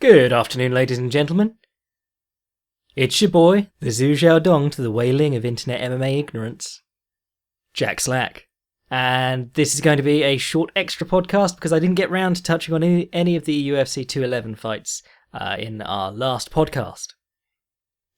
Good afternoon, ladies and gentlemen. It's your boy, the Zhu Xiaodong to the wailing of internet MMA ignorance, Jack Slack. And this is going to be a short extra podcast because I didn't get round to touching on any of the UFC 211 fights in our last podcast.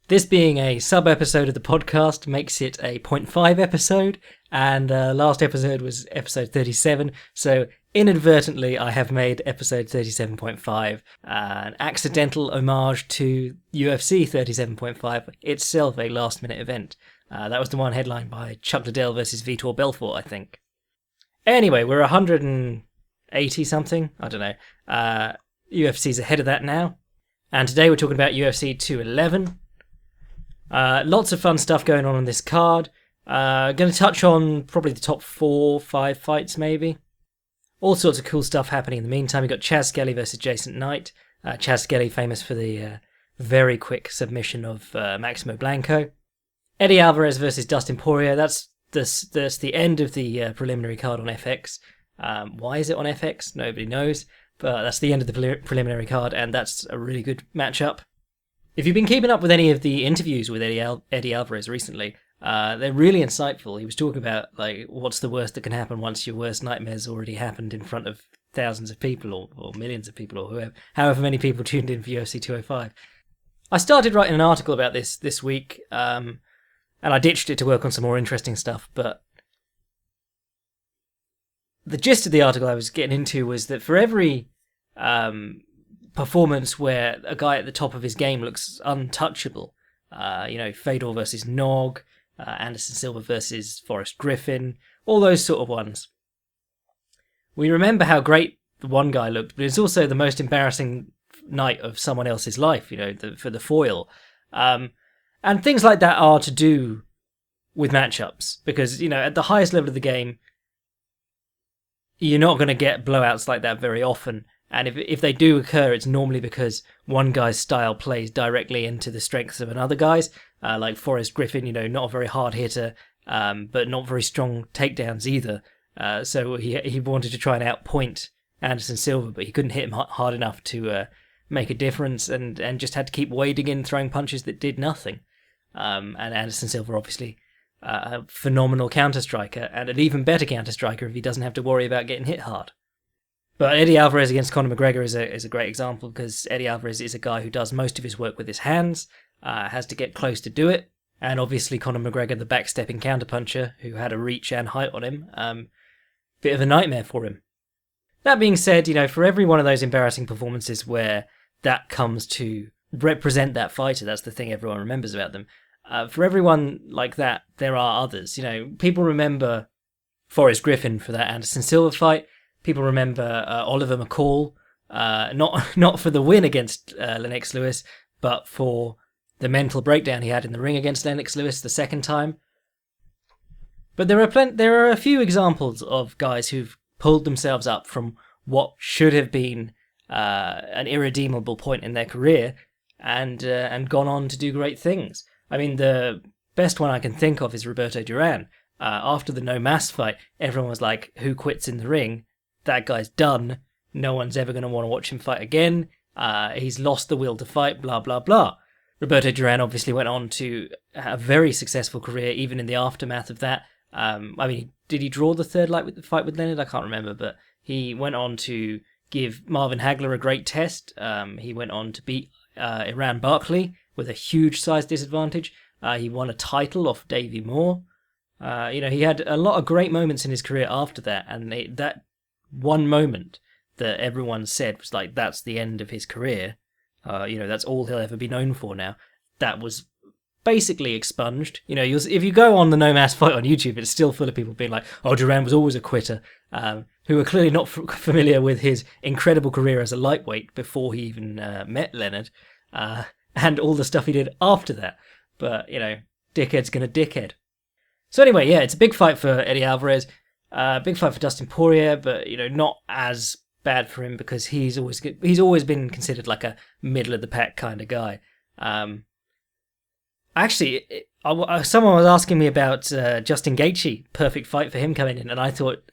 This being a sub-episode of the podcast makes it a 0.5 episode, and last episode was episode 37, so inadvertently I have made episode 37.5 an accidental homage to UFC 37.5, itself a last-minute event. That was the one headlined by Chuck Liddell versus Vitor Belfort, I think. Anyway, we're 180-something, I don't know. UFC's ahead of that now, and today we're talking about UFC 211. Lots of fun stuff going on this card. Going to touch on probably the top 4-5 fights, maybe. All sorts of cool stuff happening in the meantime. We've got Chaz Skelly versus Jason Knight. Chaz Skelly famous for the very quick submission of Maximo Blanco. Eddie Alvarez versus Dustin Poirier. That's the end of the preliminary card on FX. Why is it on FX? Nobody knows. But that's the end of the preliminary card, and that's a really good matchup. If you've been keeping up with any of the interviews with Eddie Alvarez recently, they're really insightful. He was talking about what's the worst that can happen once your worst nightmare's already happened in front of thousands of people or millions of people or however many people tuned in for UFC 205. I started writing an article about this week, and I ditched it to work on some more interesting stuff, but the gist of the article I was getting into was that for every performance where a guy at the top of his game looks untouchable, Fedor versus Nog, Anderson Silva versus Forrest Griffin, all those sort of ones. We remember how great the one guy looked, but it's also the most embarrassing night of someone else's life, for the foil. And things like that are to do with matchups, because, at the highest level of the game, you're not going to get blowouts like that very often. And if they do occur, it's normally because one guy's style plays directly into the strengths of another guy's. Like Forrest Griffin, not a very hard hitter, but not very strong takedowns either. So he wanted to try and outpoint Anderson Silva, but he couldn't hit him hard enough to make a difference, and just had to keep wading in, throwing punches that did nothing. And Anderson Silva, obviously, a phenomenal counter-striker, and an even better counter-striker if he doesn't have to worry about getting hit hard. But Eddie Alvarez against Conor McGregor is a great example, because Eddie Alvarez is a guy who does most of his work with his hands, has to get close to do it, and obviously Conor McGregor, the backstepping counterpuncher, who had a reach and height on him, bit of a nightmare for him. That being said, for every one of those embarrassing performances where that comes to represent that fighter, that's the thing everyone remembers about them, for everyone like that, there are others. People remember Forrest Griffin for that Anderson Silva fight. People remember Oliver McCall, not for the win against Lennox Lewis, but for the mental breakdown he had in the ring against Lennox Lewis the second time. But there are a few examples of guys who've pulled themselves up from what should have been an irredeemable point in their career, and gone on to do great things. I mean, the best one I can think of is Roberto Duran. After the No Mass fight, everyone was like, "Who quits in the ring? That guy's done. No one's ever going to want to watch him fight again. He's lost the will to fight, blah, blah, blah." Roberto Duran obviously went on to have a very successful career, even in the aftermath of that. Did he draw the third fight with Leonard? I can't remember, but he went on to give Marvin Hagler a great test. He went on to beat Iran Barkley with a huge size disadvantage. He won a title off Davey Moore. He had a lot of great moments in his career after that, and that one moment that everyone said was like, that's the end of his career, that's all he'll ever be known for now, that was basically expunged. If you go on the No Mass fight on YouTube, it's still full of people being like, "Oh, Duran was always a quitter," who are clearly not familiar with his incredible career as a lightweight before he even met Leonard, and all the stuff he did after that. But, dickhead's gonna dickhead. So anyway, yeah, it's a big fight for Eddie Alvarez. Big fight for Dustin Poirier, but not as bad for him, because he's always been considered like a middle of the pack kind of guy. Actually, someone was asking me about Justin Gaethje, perfect fight for him coming in, and I thought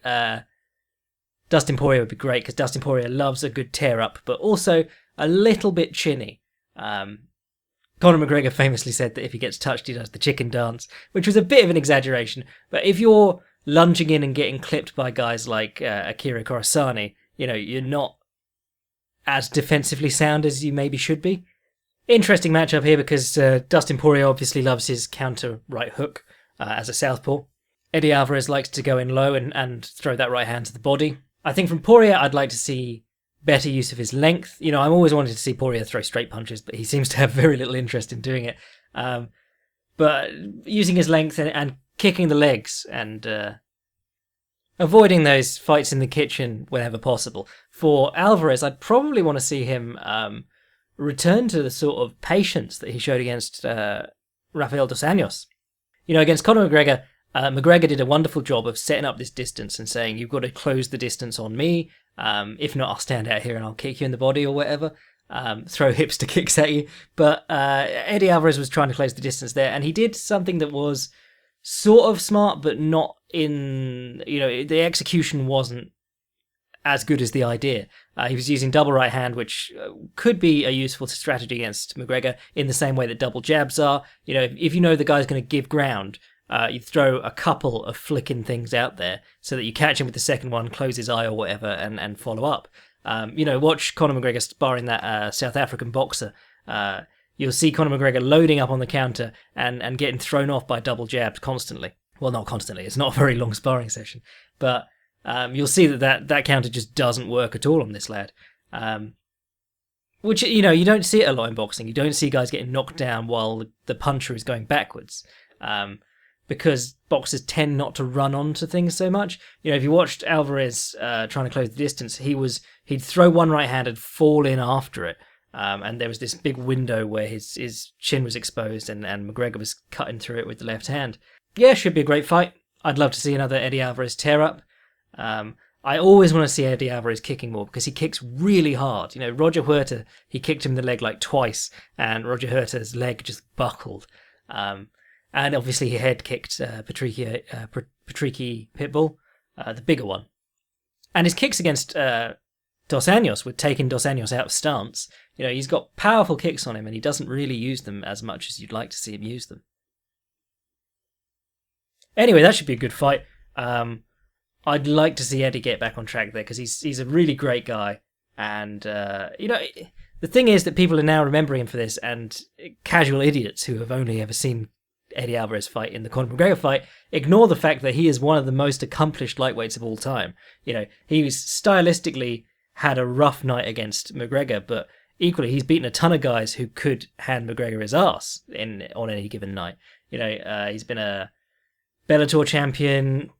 Dustin Poirier would be great, because Dustin Poirier loves a good tear up, but also a little bit chinny. Conor McGregor famously said that if he gets touched, he does the chicken dance, which was a bit of an exaggeration. But if you're lunging in and getting clipped by guys like Akira Kurosane, you're not as defensively sound as you maybe should be. Interesting matchup here because Dustin Poirier obviously loves his counter right hook as a southpaw. Eddie Alvarez likes to go in low and throw that right hand to the body. I think from Poirier, I'd like to see better use of his length. I'm always wanted to see Poirier throw straight punches, but he seems to have very little interest in doing it. But using his length and kicking the legs and avoiding those fights in the kitchen whenever possible. For Alvarez, I'd probably want to see him return to the sort of patience that he showed against Rafael dos Anjos. Against Conor McGregor, McGregor did a wonderful job of setting up this distance and saying, you've got to close the distance on me. If not, I'll stand out here and I'll kick you in the body or whatever. Throw hipster kicks at you. But Eddie Alvarez was trying to close the distance there, and he did something that was sort of smart, but not in, the execution wasn't as good as the idea. He was using double right hand, which could be a useful strategy against McGregor in the same way that double jabs are. If you know the guy's going to give ground, you throw a couple of flicking things out there so that you catch him with the second one, close his eye or whatever, and follow up. Watch Conor McGregor sparring that South African boxer. You'll see Conor McGregor loading up on the counter and getting thrown off by double jabs constantly. Well, not constantly. It's not a very long sparring session. But you'll see that counter just doesn't work at all on this lad. Which, you don't see it a lot in boxing. You don't see guys getting knocked down while the puncher is going backwards. Because boxers tend not to run onto things so much. If you watched Alvarez trying to close the distance, he'd throw one right hand and fall in after it. And there was this big window where his chin was exposed and McGregor was cutting through it with the left hand. Yeah, should be a great fight. I'd love to see another Eddie Alvarez tear up. I always want to see Eddie Alvarez kicking more because he kicks really hard. Roger Huerta, he kicked him in the leg like twice and Roger Huerta's leg just buckled. And obviously he head kicked Patricky Pitbull, the bigger one. And his kicks against Dos Anjos were taking Dos Anjos out of stance. He's got powerful kicks on him and he doesn't really use them as much as you'd like to see him use them. Anyway, that should be a good fight. I'd like to see Eddie get back on track there because he's a really great guy. And, the thing is that people are now remembering him for this, and casual idiots who have only ever seen Eddie Alvarez fight in the Conor McGregor fight ignore the fact that he is one of the most accomplished lightweights of all time. He was stylistically had a rough night against McGregor, but equally he's beaten a ton of guys who could hand McGregor his ass on any given night. He's been a Bellator champion.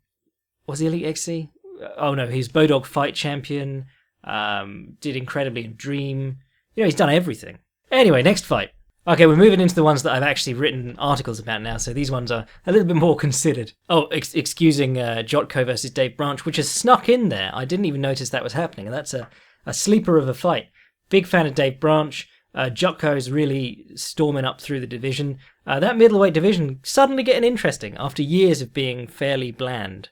Was he Elite XC? Oh no, he's Bodog Fight champion. Did incredibly in Dream. He's done everything. Anyway, next fight. Okay, we're moving into the ones that I've actually written articles about now, so these ones are a little bit more considered. Oh, excusing Jotko versus Dave Branch, which has snuck in there. I didn't even notice that was happening, and that's a sleeper of a fight. Big fan of Dave Branch. Jotko's really storming up through the division. That middleweight division suddenly getting interesting after years of being fairly bland.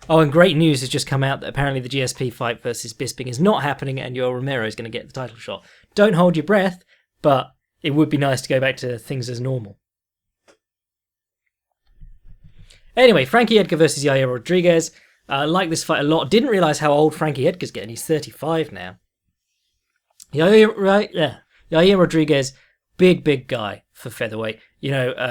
Oh, and great news has just come out that apparently the GSP fight versus Bisping is not happening and Yoel Romero is going to get the title shot. Don't hold your breath, but it would be nice to go back to things as normal. Anyway, Frankie Edgar versus Yair Rodriguez. I like this fight a lot. Didn't realise how old Frankie Edgar's getting. He's 35 now. Yair Rodriguez, big guy for featherweight.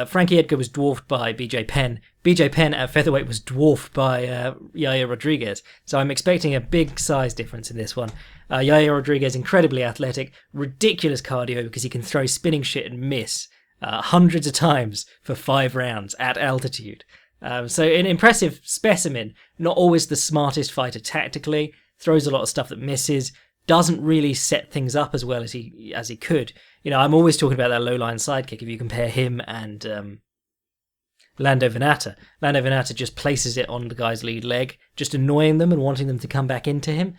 Frankie Edgar was dwarfed by BJ Penn. BJ Penn at featherweight was dwarfed by Yair Rodriguez. So I'm expecting a big size difference in this one. Yair Rodriguez, incredibly athletic, ridiculous cardio because he can throw spinning shit and miss hundreds of times for 5 rounds at altitude. So an impressive specimen, not always the smartest fighter tactically, throws a lot of stuff that misses, doesn't really set things up as well as he could. I'm always talking about that low-line sidekick if you compare him and Lando Venata. Lando Venata just places it on the guy's lead leg, just annoying them and wanting them to come back into him,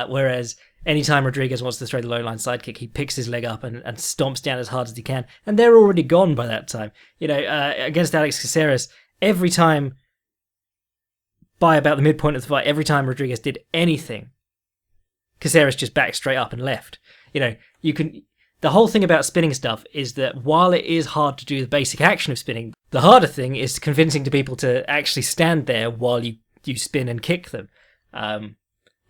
whereas anytime Rodriguez wants to throw the low-line sidekick, he picks his leg up and stomps down as hard as he can, and they're already gone by that time. Against Alex Caceres, every time, by about the midpoint of the fight, every time Rodriguez did anything, Caceres just backed straight up and left. The whole thing about spinning stuff is that while it is hard to do the basic action of spinning, the harder thing is convincing to people to actually stand there while you spin and kick them.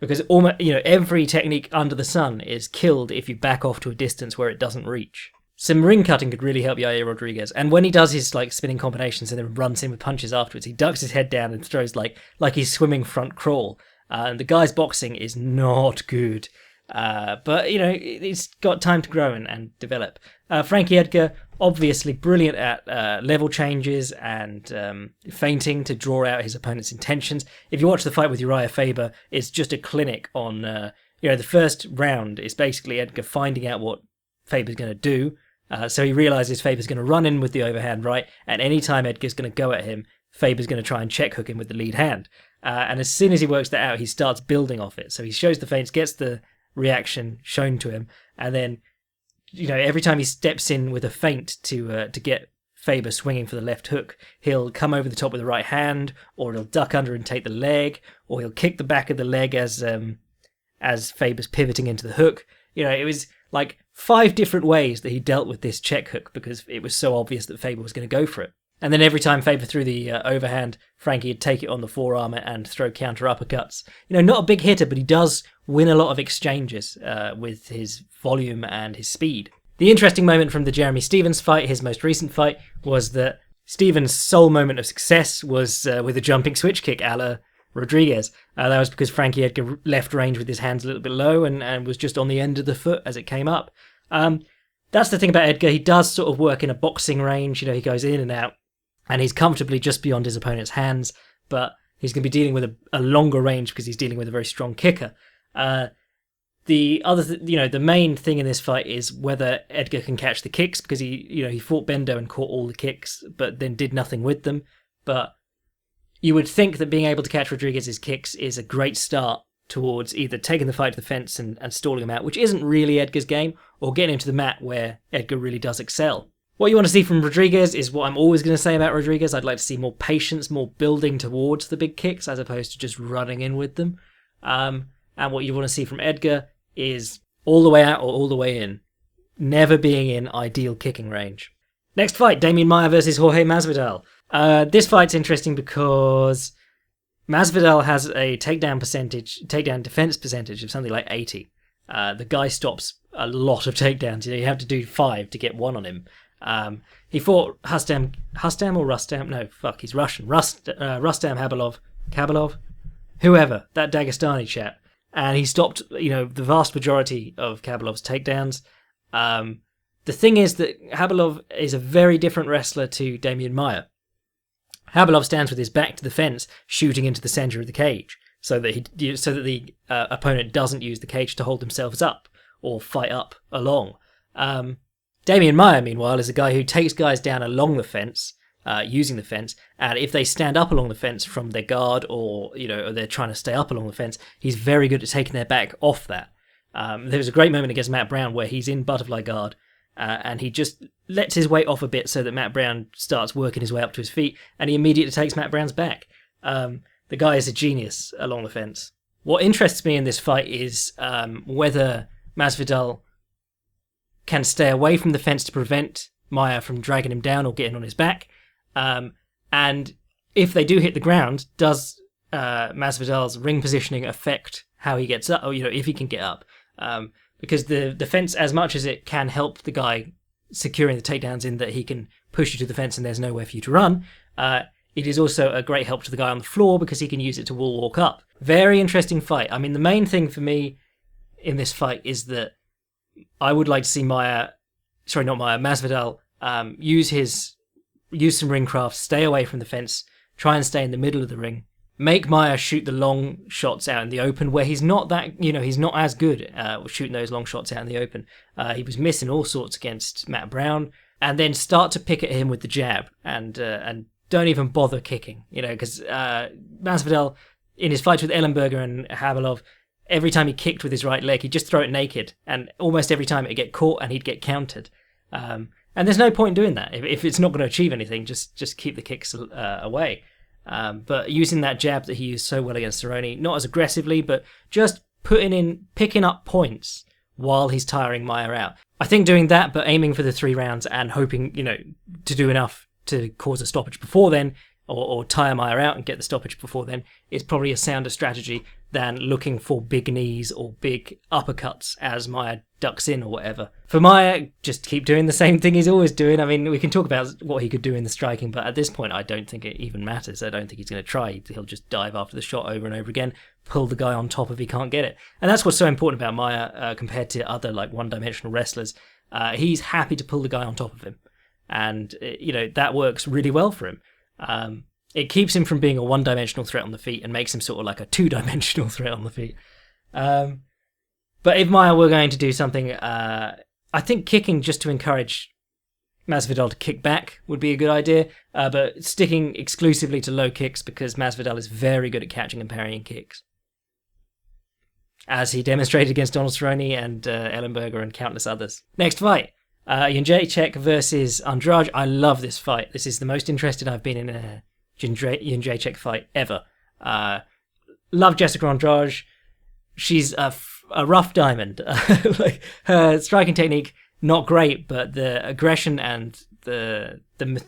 Because almost, every technique under the sun is killed if you back off to a distance where it doesn't reach. Some ring cutting could really help Yair Rodriguez. And when he does his spinning combinations and then runs in with punches afterwards, he ducks his head down and throws like he's swimming front crawl. And the guy's boxing is not good. But, it's got time to grow and develop. Frankie Edgar, obviously brilliant at level changes and feinting to draw out his opponent's intentions. If you watch the fight with Uriah Faber, it's just a clinic on, the first round is basically Edgar finding out what Faber's going to do. So he realises Faber's going to run in with the overhand right, and any time Edgar's going to go at him, Faber's going to try and check hook him with the lead hand. And as soon as he works that out, he starts building off it. So he shows the feints, gets the reaction shown to him, and then every time he steps in with a feint to get Faber swinging for the left hook, he'll come over the top with the right hand, or he'll duck under and take the leg, or he'll kick the back of the leg as Faber's pivoting into the hook. It was like 5 different ways that he dealt with this check hook because it was so obvious that Faber was going to go for it. And then every time Faber threw the overhand, Frankie would take it on the forearm and throw counter uppercuts. Not a big hitter, but he does win a lot of exchanges with his volume and his speed. The interesting moment from the Jeremy Stephens fight, his most recent fight, was that Stephens' sole moment of success was with a jumping switch kick a la Rodriguez. That was because Frankie Edgar left range with his hands a little bit low and was just on the end of the foot as it came up. That's the thing about Edgar. He does sort of work in a boxing range. He goes in and out, and he's comfortably just beyond his opponent's hands, but he's going to be dealing with a longer range because he's dealing with a very strong kicker. The other, the main thing in this fight is whether Edgar can catch the kicks, because he fought Bendo and caught all the kicks, but then did nothing with them. But you would think that being able to catch Rodriguez's kicks is a great start towards either taking the fight to the fence and stalling him out, which isn't really Edgar's game, or getting him to the mat where Edgar really does excel. What you want to see from Rodriguez is what I'm always going to say about Rodriguez. I'd like to see more patience, more building towards the big kicks, as opposed to just running in with them. And what you want to see from Edgar is all the way out or all the way in, never being in ideal kicking range. Next fight, Damian Maia versus Jorge Masvidal. This fight's interesting because Masvidal has a takedown defense percentage of something like 80. The guy stops a lot of takedowns. You have to do 5 to get 1 on him. He fought Rustam, he's Russian. Rustam Kabalov, whoever, that Dagestani chap. And he stopped, the vast majority of Kabalov's takedowns. The thing is that Kabalov is a very different wrestler to Damian Maia. Kabalov stands with his back to the fence, shooting into the center of the cage, so that the opponent doesn't use the cage to hold themselves up or fight up along. Damian Maia, meanwhile, is a guy who takes guys down along the fence, using the fence, and if they stand up along the fence from their guard or they're trying to stay up along the fence, he's very good at taking their back off that. There was a great moment against Matt Brown where he's in butterfly guard, and he just lets his weight off a bit so that Matt Brown starts working his way up to his feet, and he immediately takes Matt Brown's back. The guy is a genius along the fence. What interests me in this fight is whether Masvidal can stay away from the fence to prevent Maia from dragging him down or getting on his back. And if they do hit the ground, does Masvidal's ring positioning affect how he gets up, or if he can get up? Because the fence, as much as it can help the guy securing the takedowns in that he can push you to the fence and there's nowhere for you to run, it is also a great help to the guy on the floor because he can use it to wall walk up. Very interesting fight. I mean, the main thing for me in this fight is that I would like to see Masvidal use some ring craft, stay away from the fence, try and stay in the middle of the ring, make Maia shoot the long shots out in the open where he's not that, he's not as good at shooting those long shots out in the open. He was missing all sorts against Matt Brown, and then start to pick at him with the jab and don't even bother kicking, because Masvidal in his fights with Ellenberger and Habalov, every time he kicked with his right leg, he'd just throw it naked, and almost every time it'd get caught and he'd get countered. And there's no point in doing that. If it's not going to achieve anything, just keep the kicks away. But using that jab that he used so well against Cerrone, not as aggressively, but just picking up points while he's tiring Maia out. I think doing that, but aiming for the 3 rounds and hoping, to do enough to cause a stoppage before then, or tire Maia out and get the stoppage before then, is probably a sounder strategy than looking for big knees or big uppercuts as Maia ducks in or whatever. For Maia, just keep doing the same thing he's always doing. I mean, we can talk about what he could do in the striking, but at this point, I don't think it even matters. I don't think he's going to try. He'll just dive after the shot over and over again, pull the guy on top if he can't get it. And that's what's so important about Maia compared to other one-dimensional wrestlers. He's happy to pull the guy on top of him. And, that works really well for him. It keeps him from being a one-dimensional threat on the feet and makes him sort of like a two-dimensional threat on the feet. But if Maia were going to do something, I think kicking just to encourage Masvidal to kick back would be a good idea, but sticking exclusively to low kicks because Masvidal is very good at catching and parrying kicks, as he demonstrated against Donald Cerrone and Ellenberger and countless others. Next fight. Jędrzejczyk versus Andrade. I love this fight. This is the most interested I've been in a Jędrzejczyk fight ever. Love Jessica Andrade. She's a rough diamond. Like, her striking technique, not great, but the aggression and the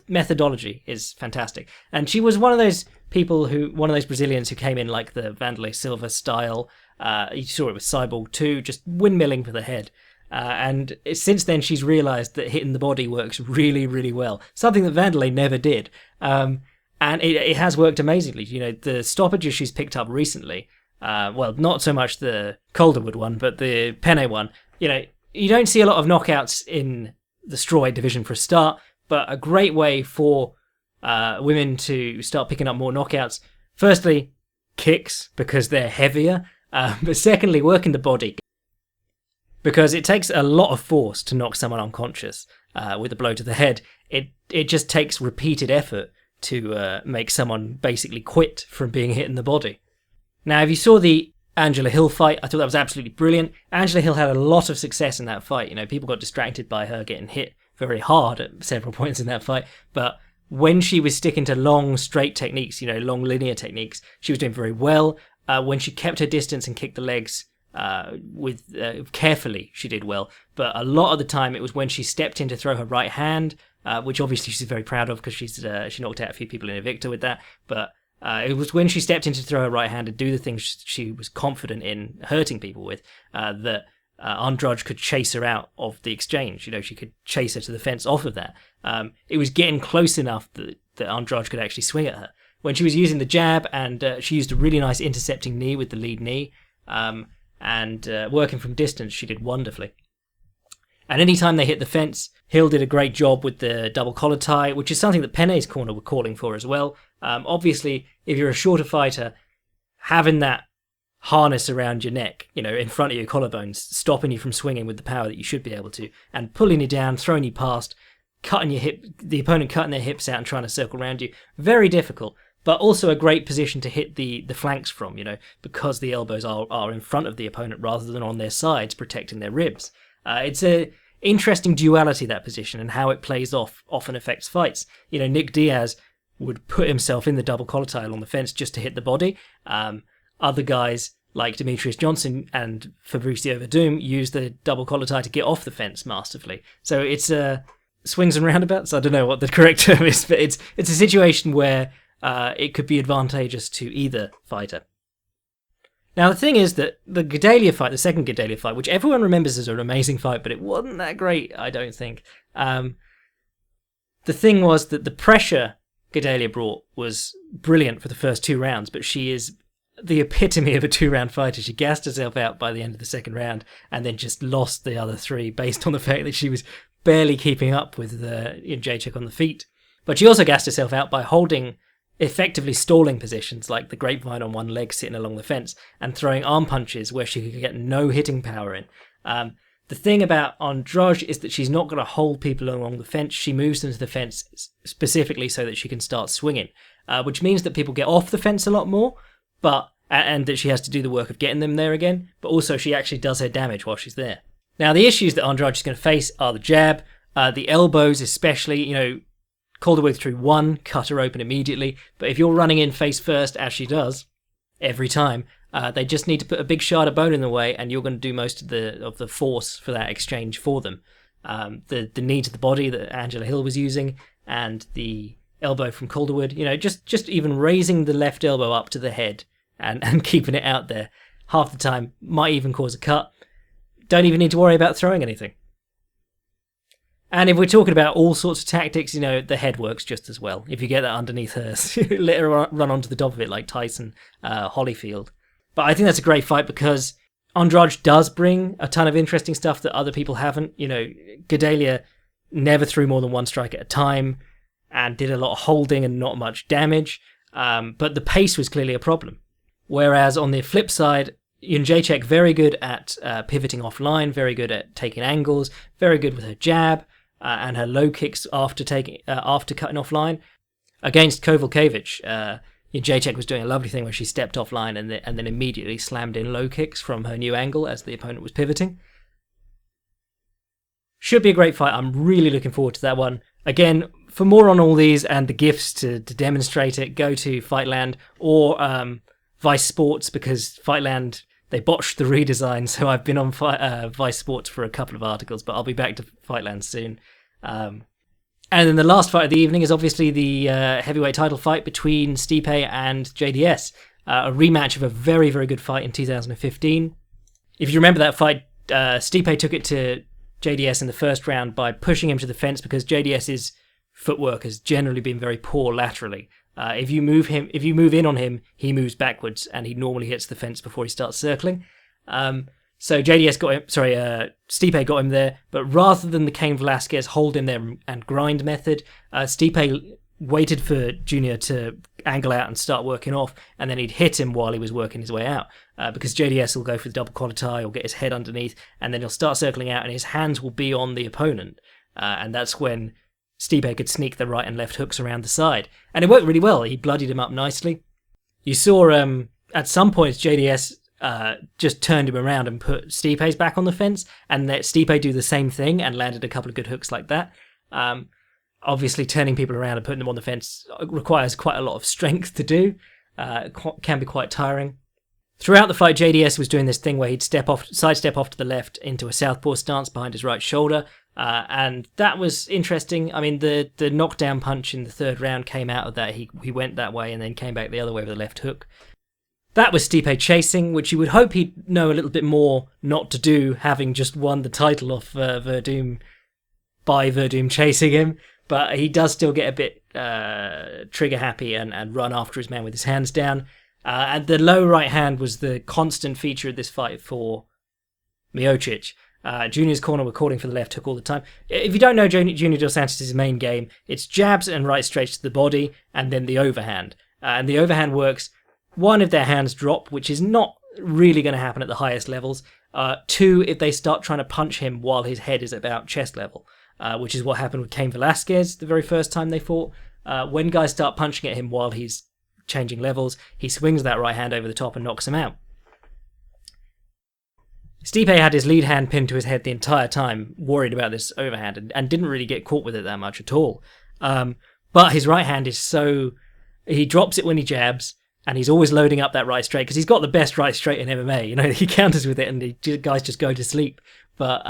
methodology is fantastic. And she was one of those Brazilians who came in like the Vanderlei Silva style. You saw it with Cyborg too, just windmilling for the head. And since then, she's realised that hitting the body works really, really well. Something that Vanderlei never did. And it has worked amazingly. The stoppages she's picked up recently, not so much the Calderwood one, but the Penne one. You don't see a lot of knockouts in the strawweight division for a start, but a great way for women to start picking up more knockouts. Firstly, kicks, because they're heavier. But secondly, working the body. Because it takes a lot of force to knock someone unconscious with a blow to the head. It just takes repeated effort to make someone basically quit from being hit in the body. Now, if you saw the Angela Hill fight, I thought that was absolutely brilliant. Angela Hill had a lot of success in that fight. People got distracted by her getting hit very hard at several points in that fight. But when she was sticking to long, straight techniques, long linear techniques, she was doing very well. When she kept her distance and kicked the legs carefully, she did well. But a lot of the time, it was when she stepped in to throw her right hand, which obviously she's very proud of because she knocked out a few people in Invicta with that. But it was when she stepped in to throw her right hand and do the things she was confident in hurting people with that Andrade could chase her out of the exchange. She could chase her to the fence off of that. It was getting close enough that Andrade could actually swing at her. When she was using the jab, and she used a really nice intercepting knee with the lead knee, and working from distance, she did wonderfully. And anytime they hit the fence, Hill did a great job with the double collar tie, which is something that Penne's corner were calling for as well. Obviously, if you're a shorter fighter, having that harness around your neck, in front of your collarbones, stopping you from swinging with the power that you should be able to, and pulling you down, throwing you past, cutting your hip, the opponent cutting their hips out and trying to circle around you, very difficult. But also a great position to hit the flanks from, because the elbows are in front of the opponent rather than on their sides, protecting their ribs. It's a interesting duality, that position, and how it plays off often affects fights. Nick Diaz would put himself in the double collar tie along the fence just to hit the body. Other guys like Demetrius Johnson and Fabricio Verdum use the double collar tie to get off the fence masterfully. So it's swings and roundabouts. I don't know what the correct term is, but it's a situation where it could be advantageous to either fighter. Now, the thing is that the Gedalia fight, the second Gedalia fight, which everyone remembers as an amazing fight, but it wasn't that great, I don't think. The thing was that the pressure Gedalia brought was brilliant for the first 2 rounds, but she is the epitome of a 2-round fighter. She gassed herself out by the end of the second round and then just lost the other 3 based on the fact that she was barely keeping up with Jędrzejczyk on the feet. But she also gassed herself out by effectively stalling positions like the grapevine on one leg sitting along the fence and throwing arm punches where she could get no hitting power in. The thing about Andrade is that she's not going to hold people along the fence. She moves them to the fence specifically so that she can start swinging, which means that people get off the fence a lot more, and that she has to do the work of getting them there again, but also she actually does her damage while she's there. Now, the issues that Andrade is going to face are the jab, the elbows especially. Calderwood threw one, cut her open immediately, but if you're running in face first, as she does, every time. They just need to put a big shard of bone in the way, and you're going to do most of the force for that exchange for them. The knee to the body that Angela Hill was using, and the elbow from Calderwood, just even raising the left elbow up to the head and keeping it out there half the time might even cause a cut. Don't even need to worry about throwing anything. And if we're talking about all sorts of tactics, the head works just as well. If you get that underneath hers, let her run onto the top of it like Tyson Holyfield. But I think that's a great fight because Andrade does bring a ton of interesting stuff that other people haven't. Gedalia never threw more than one strike at a time and did a lot of holding and not much damage. But the pace was clearly a problem. Whereas on the flip side, Jędrzejczyk very good at pivoting offline, very good at taking angles, very good with her jab and her low kicks after cutting offline. Against Kowalkiewicz, Jędrzejczyk was doing a lovely thing where she stepped offline and then immediately slammed in low kicks from her new angle as the opponent was pivoting. Should be a great fight. I'm really looking forward to that one. Again, for more on all these and the GIFs to demonstrate it, go to Fightland or Vice Sports, because Fightland, they botched the redesign, so I've been on Vice Sports for a couple of articles, but I'll be back to Fightland soon. And then the last fight of the evening is obviously the heavyweight title fight between Stipe and JDS, a rematch of a very, very good fight in 2015. If you remember that fight, Stipe took it to JDS in the first round by pushing him to the fence because JDS's footwork has generally been very poor laterally. If you move in on him, he moves backwards and he normally hits the fence before he starts circling. So Stipe got him there, but rather than the Cain Velasquez hold him there and grind method, Stipe waited for Junior to angle out and start working off, and then he'd hit him while he was working his way out, because JDS will go for the double collar tie or get his head underneath, and then he'll start circling out and his hands will be on the opponent, and that's when Stipe could sneak the right and left hooks around the side. And it worked really well. He bloodied him up nicely. You saw at some points JDS just turned him around and put Stipe's back on the fence and let Stipe do the same thing and landed a couple of good hooks like that. Obviously, turning people around and putting them on the fence requires quite a lot of strength to do. Can be quite tiring. Throughout the fight, JDS was doing this thing where he'd sidestep off to the left into a southpaw stance behind his right shoulder. And that was interesting. I mean, the knockdown punch in the third round came out of that. He went that way and then came back the other way with a left hook. That was Stipe chasing, which you would hope he'd know a little bit more not to do, having just won the title off Verdum by Verdum chasing him. But he does still get a bit trigger happy and run after his man with his hands down. And the low right hand was the constant feature of this fight for Miocic. Junior's corner were calling for the left hook all the time. If you don't know Junior Dos Santos' main game, it's jabs and right straights to the body, and then the overhand. And the overhand works, one, if their hands drop, which is not really going to happen at the highest levels. Two, if they start trying to punch him while his head is about chest level, which is what happened with Cain Velasquez the very first time they fought. When guys start punching at him while he's changing levels, he swings that right hand over the top and knocks him out. Stipe had his lead hand pinned to his head the entire time, worried about this overhand, and didn't really get caught with it that much at all. But his right hand is so... He drops it when he jabs, and he's always loading up that right straight, because he's got the best right straight in MMA. He counters with it, and the guys just go to sleep. But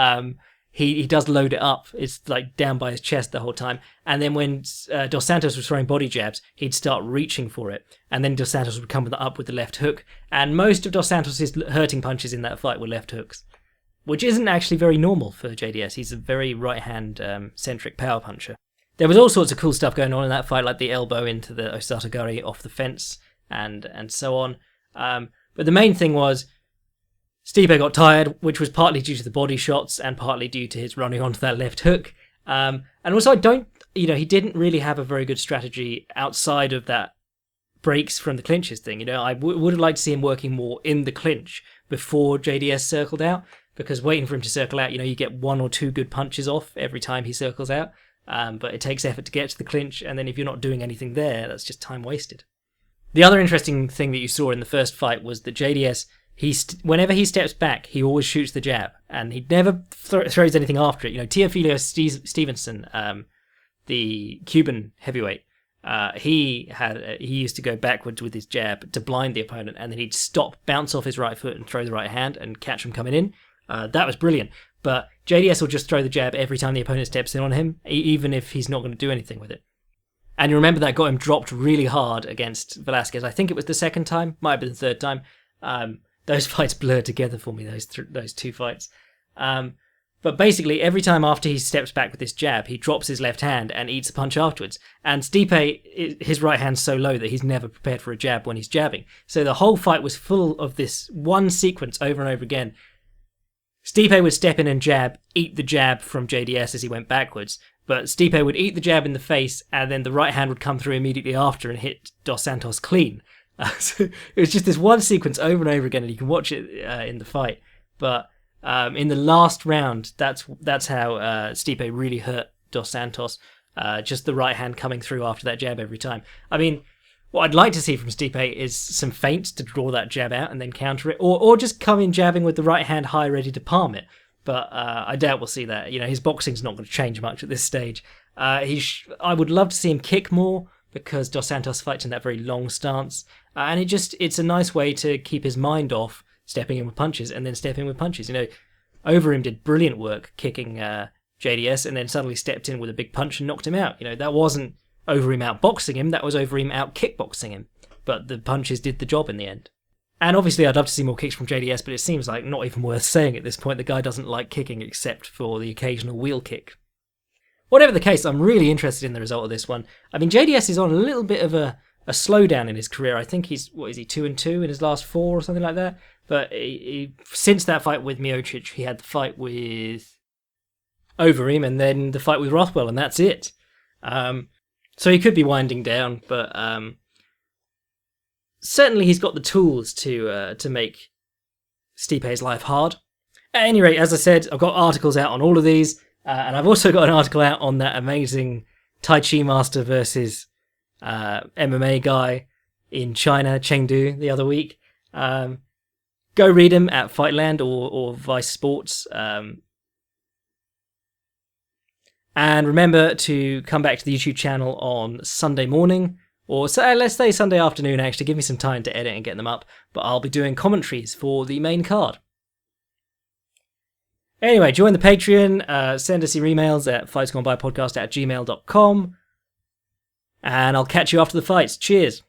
he does load it up. It's like down by his chest the whole time. And then when Dos Santos was throwing body jabs, he'd start reaching for it. And then Dos Santos would come up with the left hook. And most of Dos Santos' hurting punches in that fight were left hooks, which isn't actually very normal for JDS. He's a very right-hand centric power puncher. There was all sorts of cool stuff going on in that fight, like the elbow into the Osatagari off the fence and so on. But the main thing was Stipe got tired, which was partly due to the body shots and partly due to his running onto that left hook. And also, he didn't really have a very good strategy outside of that breaks from the clinches thing. I would have liked to see him working more in the clinch before JDS circled out, because waiting for him to circle out, you get one or two good punches off every time he circles out. But it takes effort to get to the clinch, and then if you're not doing anything there, that's just time wasted. The other interesting thing that you saw in the first fight was that JDS, whenever he steps back, he always shoots the jab, and he never throws anything after it. Teofilio Stevenson, the Cuban heavyweight, he used to go backwards with his jab to blind the opponent, and then he'd stop, bounce off his right foot, and throw the right hand and catch him coming in. That was brilliant. But JDS will just throw the jab every time the opponent steps in on him, even if he's not going to do anything with it. And you remember that got him dropped really hard against Velasquez. I think it was the second time, might have been the third time. Those fights blurred together for me, those two fights. But basically, every time after he steps back with this jab, he drops his left hand and eats a punch afterwards. And Stipe, his right hand's so low that he's never prepared for a jab when he's jabbing. So the whole fight was full of this one sequence over and over again. Stipe would step in and jab, eat the jab from JDS as he went backwards. But Stipe would eat the jab in the face, and then the right hand would come through immediately after and hit Dos Santos clean. So it was just this one sequence over and over again, and you can watch it in the fight. But in the last round, that's how Stipe really hurt Dos Santos. Just the right hand coming through after that jab every time. I mean, what I'd like to see from Stipe is some feints to draw that jab out and then counter it, or just come in jabbing with the right hand high ready to palm it. But I doubt we'll see that. You know, his boxing's not going to change much at this stage. I would love to see him kick more, because Dos Santos fights in that very long stance. And it's a nice way to keep his mind off stepping in with punches and then stepping in with punches. You know, Overeem did brilliant work kicking JDS and then suddenly stepped in with a big punch and knocked him out. You know, that wasn't Overeem outboxing him, that was Overeem out kickboxing him. But the punches did the job in the end. And obviously I'd love to see more kicks from JDS, but it seems like not even worth saying at this point. The guy doesn't like kicking except for the occasional wheel kick. Whatever the case, I'm really interested in the result of this one. I mean, JDS is on a little bit of a slowdown in his career. I think he's 2-2 in his last 4 or something like that. But since that fight with Miocic, he had the fight with Overeem and then the fight with Rothwell, and that's it. So he could be winding down, but certainly he's got the tools to make Stipe's life hard. At any rate, as I said, I've got articles out on all of these, and I've also got an article out on that amazing Tai Chi master versus MMA guy in China, Chengdu, the other week. Go read him at Fightland or Vice Sports. And remember to come back to the YouTube channel on Sunday morning, or let's say Sunday afternoon actually. Give me some time to edit and get them up, but I'll be doing commentaries for the main card. Anyway, join the Patreon, send us your emails at fightsgonebypodcast@gmail.com, and I'll catch you after the fights. Cheers!